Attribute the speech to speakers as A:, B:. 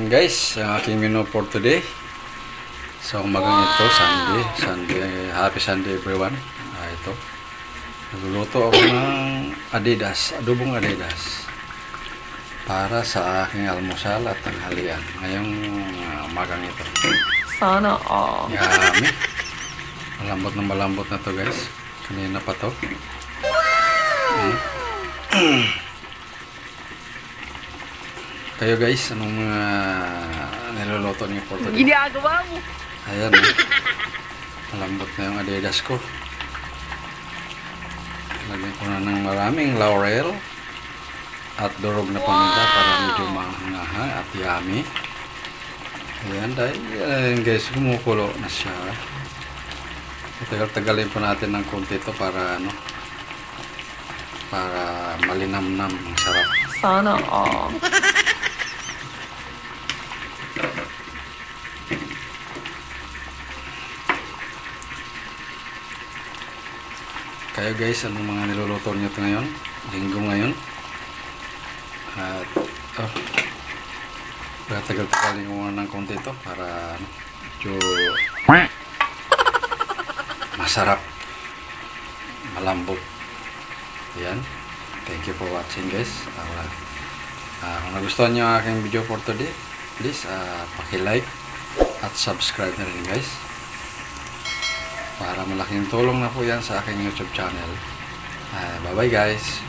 A: Yan guys, ang aking menu for today. So umagang ito, Sunday, happy Sunday everyone. Ito, nagluluto ako ng Adidas, adobong Adidas para sa aking almusal at tanghalian ngayong umagang ito.
B: Sana all.
A: Yummy. Malambot na to guys. Kanina pa to. Kayo guys, anong mga niluluto niyo for today?
B: Ginagawa mo.
A: Ayan, malambot na yung Adidas ko. Lagyan ko na ng maraming laurel at durog na paminta para medyo mahangahan at yummy. Ayan, dahil guys, kumukulo na siya. Tagal-tagalin po natin ng konti ito para para malinamnam ang sarap.
B: Sana all.
A: Kayo guys, anong mga niluluto niyo ito ngayon? Linggo ngayon. At tagal-tagalin ko muna ng konti ito para medyo masarap, malambot. Ayan. Thank you for watching guys. Kung nagustuhan niyo ang aking video for today, please paki-like at subscribe na rin guys. Para malaking tulong na po yan sa aking YouTube channel. Bye bye guys.